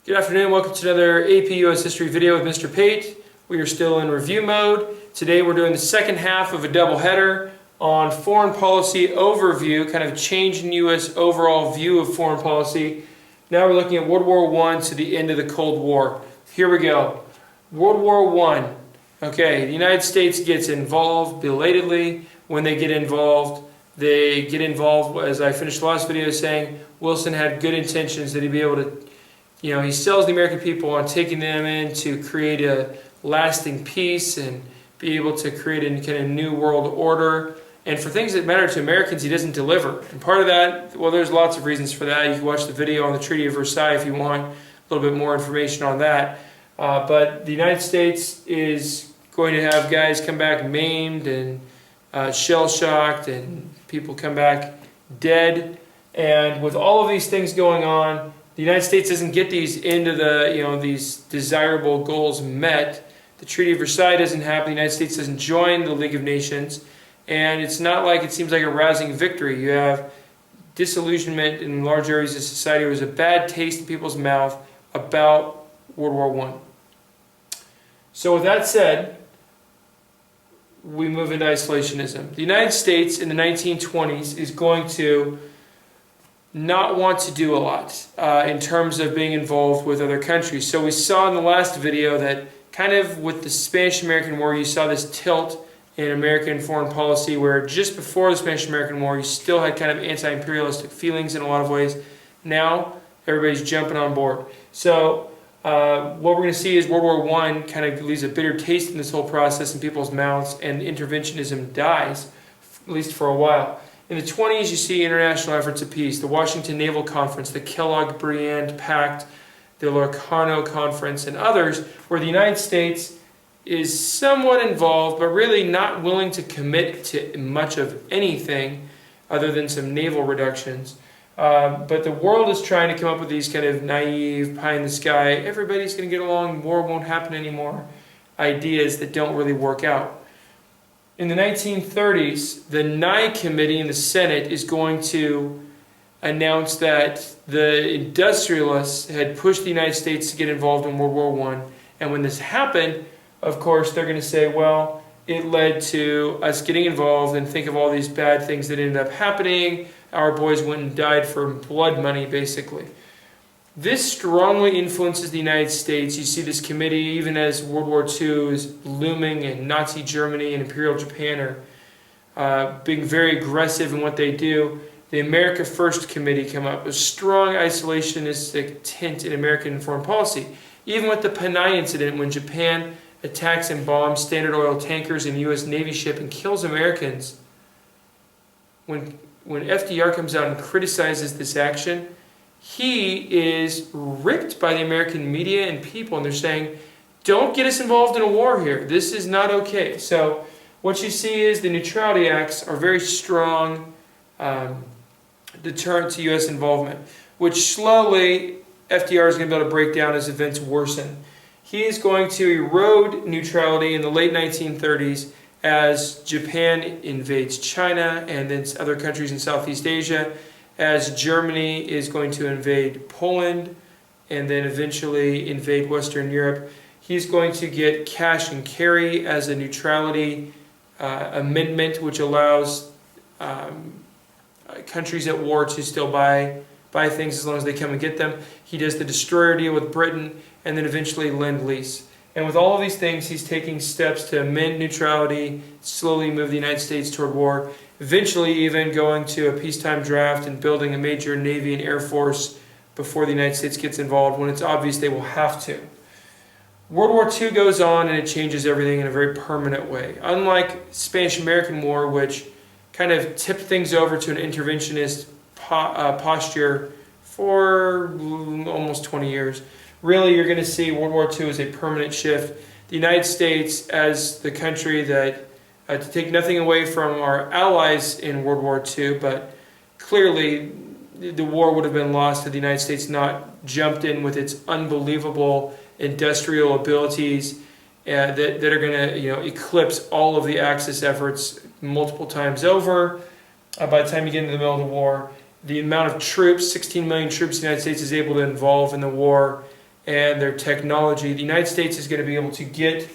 Good afternoon, welcome to another AP US History video with Mr. Pate. We are still in review mode. Today we're doing the second half of a double header on foreign policy overview, kind of changing US overall view of foreign policy. Now we're looking at World War I to the end of the Cold War. Here we go. World War I. Okay, the United States gets involved belatedly. When they get involved, as I finished the last video saying, Wilson had good intentions that he'd be able to, he sells the American people on taking them in to create a lasting peace and be able to create a kind of new world order. And for things that matter to Americans, he doesn't deliver. And part of that, well, there's lots of reasons for that. You can watch the video on the Treaty of Versailles if you want a little bit more information on that. But the United States is going to have guys come back maimed and shell-shocked, and people come back dead. And with all of these things going on, the United States doesn't get these into the, these desirable goals met. The Treaty of Versailles doesn't happen. The United States doesn't join the League of Nations. And it's not like it seems like a rousing victory. You have disillusionment in large areas of society. There was a bad taste in people's mouth about World War I. So with that said, we move into isolationism. The United States in the 1920s is going to not want to do a lot in terms of being involved with other countries. So we saw in the last video that kind of with the Spanish-American War, you saw this tilt in American foreign policy where just before the Spanish-American War, you still had kind of anti-imperialistic feelings in a lot of ways. Now, everybody's jumping on board. So what we're going to see is World War I kind of leaves a bitter taste in this whole process in people's mouths, and interventionism dies, at least for a while. In the 20s, you see international efforts of peace, the Washington Naval Conference, the Kellogg-Briand Pact, the Locarno Conference, and others, where the United States is somewhat involved, but really not willing to commit to much of anything other than some naval reductions. But the world is trying to come up with these kind of naive, pie-in-the-sky, everybody's going to get along, war won't happen anymore, ideas that don't really work out. In the 1930s, the Nye Committee in the Senate is going to announce that the industrialists had pushed the United States to get involved in World War I. And when this happened, of course, they're going to say, well, it led to us getting involved, and think of all these bad things that ended up happening. Our boys went and died for blood money, basically. This strongly influences the United States. You see this committee, even as World War II is looming, and Nazi Germany and Imperial Japan are being very aggressive in what they do. The America First Committee come up, a strong isolationistic tint in American foreign policy. Even with the Panay incident, when Japan attacks and bombs Standard Oil tankers and U.S. Navy ship and kills Americans, when FDR comes out and criticizes this action, he is ripped by the American media and people, and they're saying, don't get us involved in a war here. This is not okay. So what you see is the neutrality acts are very strong deterrent to U.S. involvement, which slowly FDR is going to be able to break down as events worsen. He is going to erode neutrality in the late 1930s as Japan invades China and then other countries in Southeast Asia, as Germany is going to invade Poland and then eventually invade Western Europe. He's going to get cash and carry as a neutrality amendment, which allows countries at war to still buy things as long as they come and get them. He does the destroyer deal with Britain, and then eventually Lend-Lease. And with all of these things, he's taking steps to amend neutrality, slowly move the United States toward war, eventually even going to a peacetime draft and building a major Navy and Air Force before the United States gets involved, when it's obvious they will have to. World War II goes on, and it changes everything in a very permanent way. Unlike Spanish-American War, which kind of tipped things over to an interventionist posture for almost 20 years. Really, you're going to see World War II as a permanent shift. The United States as the country that, to take nothing away from our allies in World War II, but clearly the war would have been lost had the United States not jumped in with its unbelievable industrial abilities that are going to eclipse all of the Axis efforts multiple times over. By the time you get into the middle of the war, the amount of troops, 16 million troops the United States is able to involve in the war, and their technology, the United States is going to be able to get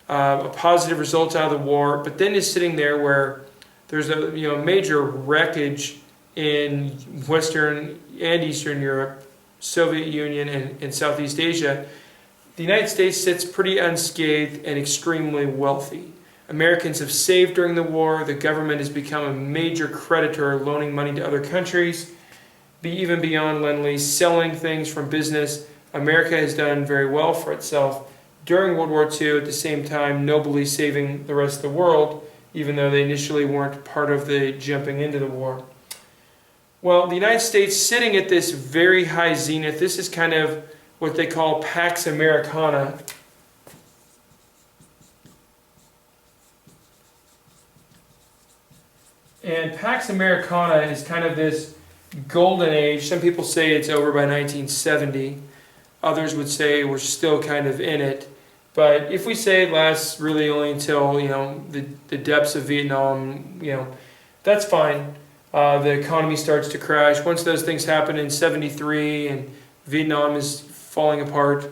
a positive result out of the war, but then is sitting there where there's a major wreckage in Western and Eastern Europe, Soviet Union, and Southeast Asia. The United States sits pretty unscathed and extremely wealthy. Americans have saved during the war. The government has become a major creditor, loaning money to other countries, even beyond Lend-Lease, selling things from business. America has done very well for itself during World War II, at the same time nobly saving the rest of the world, even though they initially weren't part of the jumping into the war. Well, the United States sitting at this very high zenith, this is kind of what they call Pax Americana. And Pax Americana is kind of this golden age. Some people say it's over by 1970. Others would say we're still kind of in it. But if we say it lasts really only until, the depths of Vietnam, that's fine. The economy starts to crash. Once those things happen in 73 and Vietnam is falling apart,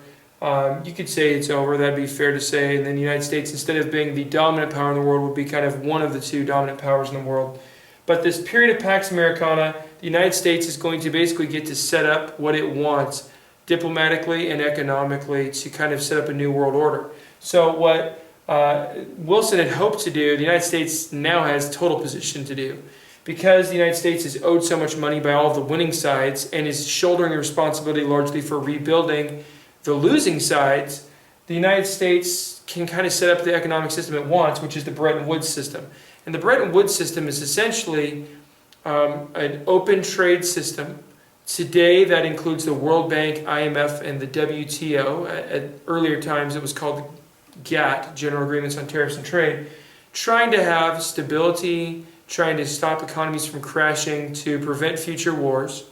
you could say it's over. That'd be fair to say. And then the United States, instead of being the dominant power in the world, would be kind of one of the two dominant powers in the world. But this period of Pax Americana, the United States is going to basically get to set up what it wants diplomatically and economically to kind of set up a new world order. So what Wilson had hoped to do, the United States now has total position to do. Because the United States is owed so much money by all of the winning sides and is shouldering the responsibility largely for rebuilding the losing sides, the United States can kind of set up the economic system it wants, which is the Bretton Woods system. And the Bretton Woods system is essentially an open trade system. Today, that includes the World Bank, IMF, and the WTO. At earlier times, it was called GATT, General Agreements on Tariffs and Trade, trying to have stability, trying to stop economies from crashing, to prevent future wars.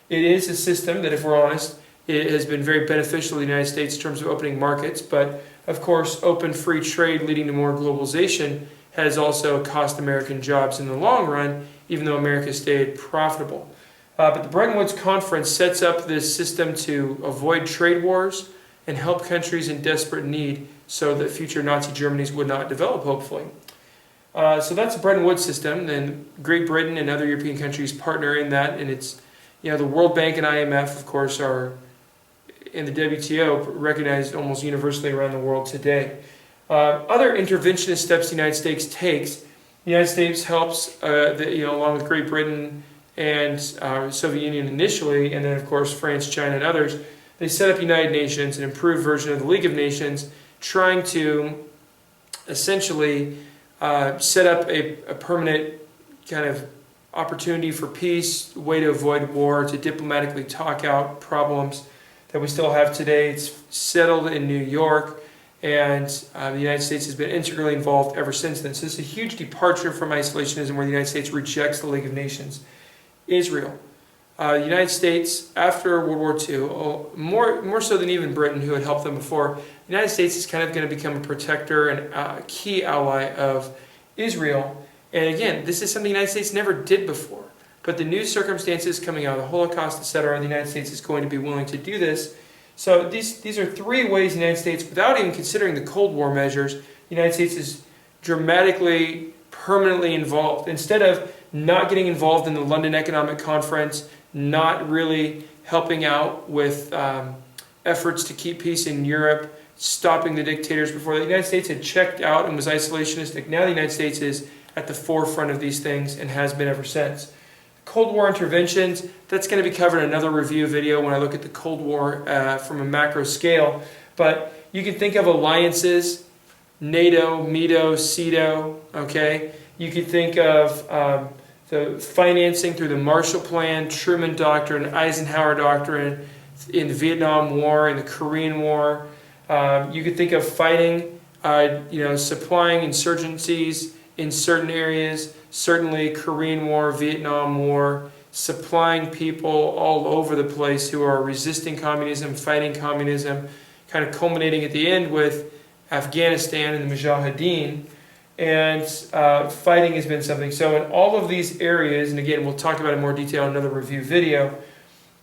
It is a system that, if we're honest, it has been very beneficial to the United States in terms of opening markets, but of course, open free trade leading to more globalization has also cost American jobs in the long run, even though America stayed profitable. But the Bretton Woods Conference sets up this system to avoid trade wars and help countries in desperate need so that future Nazi Germanys would not develop, hopefully. So that's the Bretton Woods system. Then Great Britain and other European countries partner in that, and it's, the World Bank and IMF, of course, are in the WTO recognized almost universally around the world today. Other interventionist steps the United States takes. The United States helps, along with Great Britain and Soviet Union initially, and then of course France, China, and others. They set up United Nations, an improved version of the League of Nations, trying to essentially set up a permanent kind of opportunity for peace, way to avoid war, to diplomatically talk out problems that we still have today. It's settled in New York, and the United States has been integrally involved ever since then. So it's a huge departure from isolationism where the United States rejects the League of Nations. Israel. The United States, after World War II, more so than even Britain, who had helped them before, the United States is kind of going to become a protector and a key ally of Israel. And again, this is something the United States never did before. But the new circumstances coming out of the Holocaust, etc., the United States is going to be willing to do this. So these are three ways the United States, without even considering the Cold War measures, the United States is dramatically, permanently involved. Instead of not getting involved in the London Economic Conference, not really helping out with efforts to keep peace in Europe, stopping the dictators before the United States had checked out and was isolationistic. Now the United States is at the forefront of these things and has been ever since. Cold War interventions, that's going to be covered in another review video when I look at the Cold War from a macro scale. But you can think of alliances, NATO, MEDO, CEDO, okay? You could think of the financing through the Marshall Plan, Truman Doctrine, Eisenhower Doctrine, in the Vietnam War, in the Korean War. You could think of fighting, supplying insurgencies in certain areas, certainly Korean War, Vietnam War, supplying people all over the place who are resisting communism, fighting communism, kind of culminating at the end with Afghanistan and the Mujahideen. And fighting has been something. So in all of these areas, and again, we'll talk about it in more detail in another review video,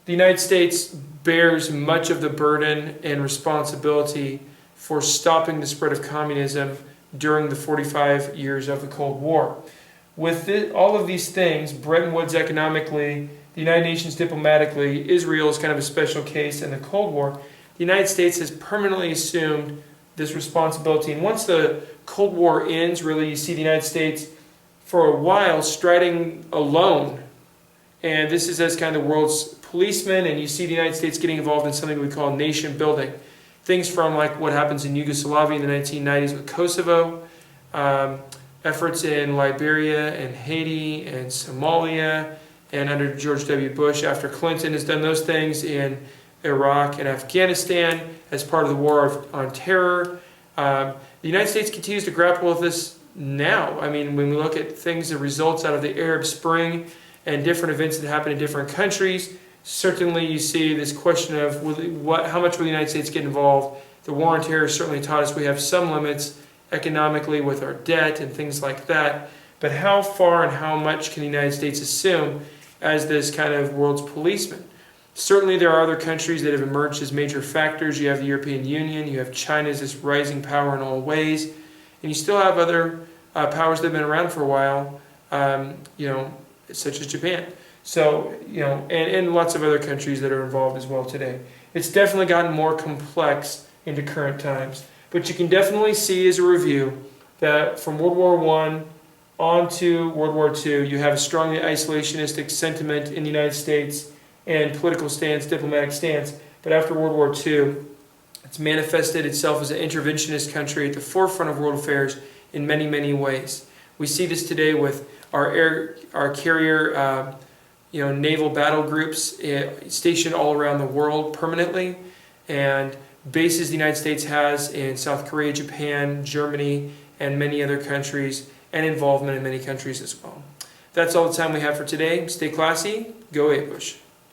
the United States bears much of the burden and responsibility for stopping the spread of communism during the 45 years of the Cold War. With all of these things, Bretton Woods economically, the United Nations diplomatically, Israel is kind of a special case in the Cold War, the United States has permanently assumed this responsibility. And once the Cold War ends, really you see the United States for a while striding alone. And this is as kind of the world's policeman, and you see the United States getting involved in something we call nation building. Things from like what happens in Yugoslavia in the 1990s with Kosovo, efforts in Liberia and Haiti and Somalia, and under George W. Bush after Clinton has done those things in Iraq and Afghanistan as part of the war on terror. The United States continues to grapple with this now. I mean, when we look at things, the results out of the Arab Spring and different events that happen in different countries, certainly you see this question of how much will the United States get involved. The war on terror certainly taught us we have some limits economically with our debt and things like that, but how far and how much can the United States assume as this kind of world's policeman? Certainly there are other countries that have emerged as major factors. You have the European Union, you have China as this rising power in all ways, and you still have other powers that have been around for a while, such as Japan. So, and lots of other countries that are involved as well today. It's definitely gotten more complex into current times. But you can definitely see as a review that from World War I on to World War II, you have a strongly isolationistic sentiment in the United States and political stance, diplomatic stance. But after World War II, it's manifested itself as an interventionist country at the forefront of world affairs in many, many ways. We see this today with our carrier naval battle groups stationed all around the world permanently, and bases the United States has in South Korea, Japan, Germany, and many other countries, and involvement in many countries as well. That's all the time we have for today. Stay classy. Go APUSH.